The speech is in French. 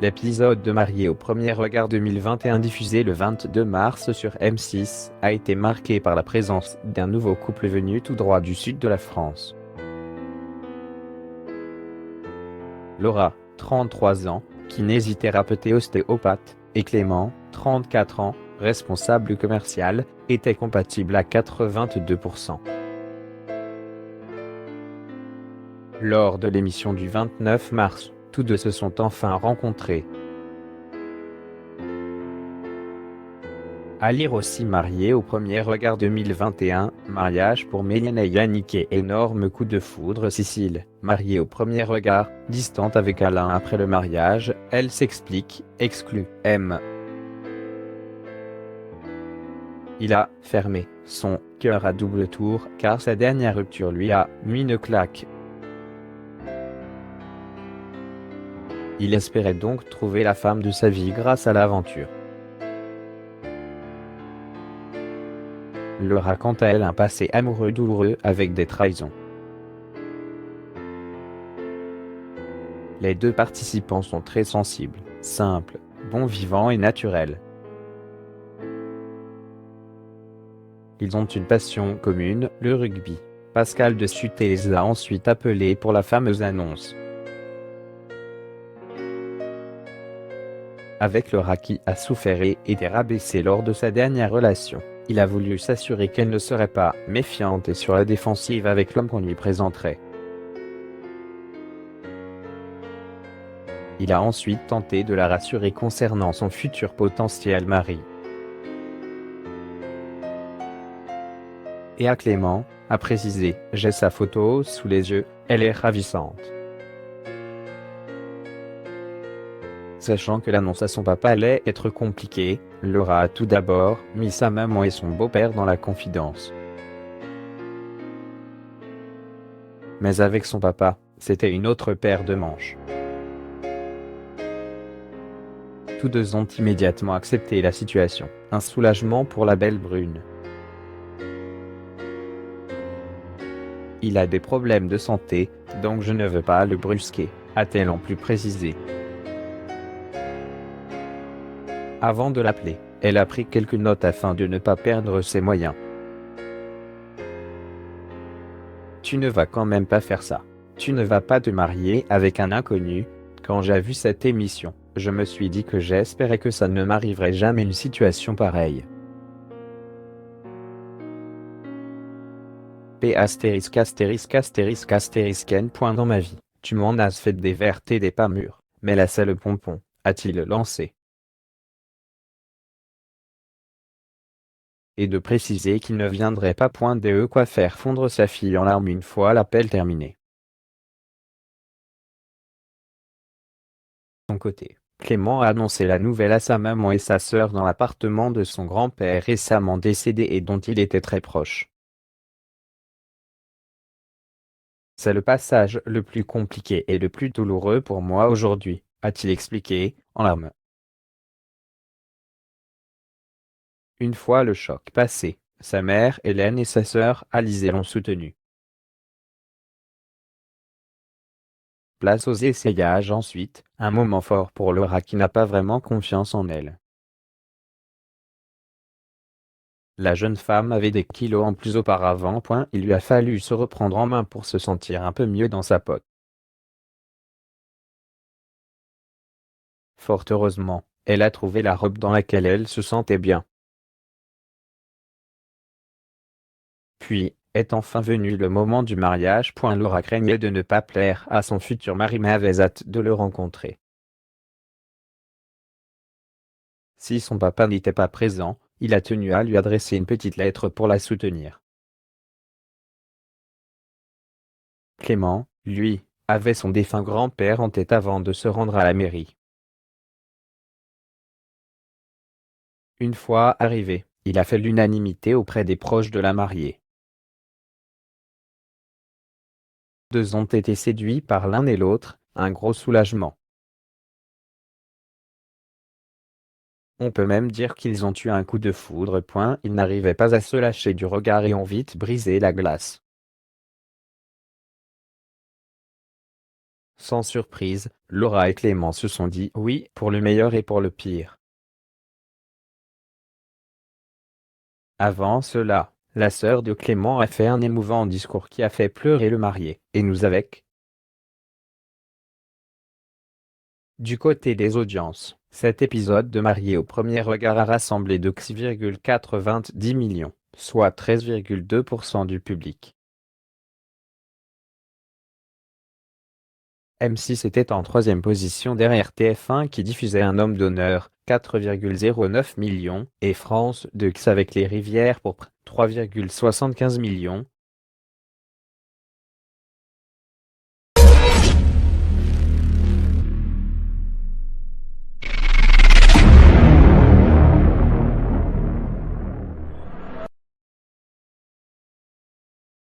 L'épisode de Mariés au premier regard 2021 diffusé le 22 mars sur M6 a été marqué par la présence d'un nouveau couple venu tout droit du sud de la France. Laura, 33 ans, kinésithérapeute et ostéopathe, et Clément, 34 ans, responsable commercial, étaient compatibles à 82%. Lors de l'émission du 29 mars, tous deux se sont enfin rencontrés. À lire aussi Mariés au premier regard 2021, mariage pour Méliane et Yannick et énorme coup de foudre Cécile, mariée au premier regard, distante avec Alain après le mariage, elle s'explique, exclut M. Il a fermé son cœur à double tour car sa dernière rupture lui a mis une claque. Il espérait donc trouver la femme de sa vie grâce à l'aventure. Laura quant à elle un passé amoureux douloureux avec des trahisons. Les deux participants sont très sensibles, simples, bons vivants et naturels. Ils ont une passion commune, le rugby. Pascal de Suté les a ensuite appelés pour la fameuse annonce. Avec Laura qui a souffert et été rabaissée lors de sa dernière relation, il a voulu s'assurer qu'elle ne serait pas méfiante et sur la défensive avec l'homme qu'on lui présenterait. Il a ensuite tenté de la rassurer concernant son futur potentiel mari. Et à Clément, a précisé « J'ai sa photo sous les yeux, elle est ravissante ». Sachant que l'annonce à son papa allait être compliquée, Laura a tout d'abord mis sa maman et son beau-père dans la confidence. Mais avec son papa, c'était une autre paire de manches. Tous deux ont immédiatement accepté la situation, un soulagement pour la belle brune. Il a des problèmes de santé, donc je ne veux pas le brusquer, a-t-elle en plus précisé. Avant de l'appeler, elle a pris quelques notes afin de ne pas perdre ses moyens. Tu ne vas quand même pas faire ça. Tu ne vas pas te marier avec un inconnu. Quand j'ai vu cette émission, je me suis dit que j'espérais que ça ne m'arriverait jamais une situation pareille. P astérisque astérisque astérisque astérisque N. Dans ma vie, tu m'en as fait des vertes et des pas mûres, mais là c'est le pompon, a-t-il lancé. Et de préciser qu'il ne viendrait pas point de quoi faire fondre sa fille en larmes une fois l'appel terminé. De son côté, Clément a annoncé la nouvelle à sa maman et sa sœur dans l'appartement de son grand-père récemment décédé et dont il était très proche. C'est le passage le plus compliqué et le plus douloureux pour moi aujourd'hui, a-t-il expliqué, en larmes. Une fois le choc passé, sa mère Hélène et sa sœur Alizée l'ont soutenu. Place aux essayages ensuite, un moment fort pour Laura qui n'a pas vraiment confiance en elle. La jeune femme avait des kilos en plus auparavant. Il lui a fallu se reprendre en main pour se sentir un peu mieux dans sa peau. Fort heureusement, elle a trouvé la robe dans laquelle elle se sentait bien. Puis, est enfin venu le moment du mariage. Laura craignait de ne pas plaire à son futur mari mais avait hâte de le rencontrer. Si son papa n'était pas présent, il a tenu à lui adresser une petite lettre pour la soutenir. Clément, lui, avait son défunt grand-père en tête avant de se rendre à la mairie. Une fois arrivé, il a fait l'unanimité auprès des proches de la mariée. Deux ont été séduits par l'un et l'autre, un gros soulagement. On peut même dire qu'ils ont eu un coup de foudre. Ils n'arrivaient pas à se lâcher du regard et ont vite brisé la glace. Sans surprise, Laura et Clément se sont dit oui pour le meilleur et pour le pire. Avant cela, la sœur de Clément a fait un émouvant discours qui a fait pleurer le marié, et nous avec. Du côté des audiences, cet épisode de Marié au premier regard a rassemblé de 6,90 millions, soit 13,2% du public. M6 était en troisième position derrière TF1 qui diffusait Un homme d'honneur, 4,09 millions, et France 2 avec Les Rivières pour 3,75 millions,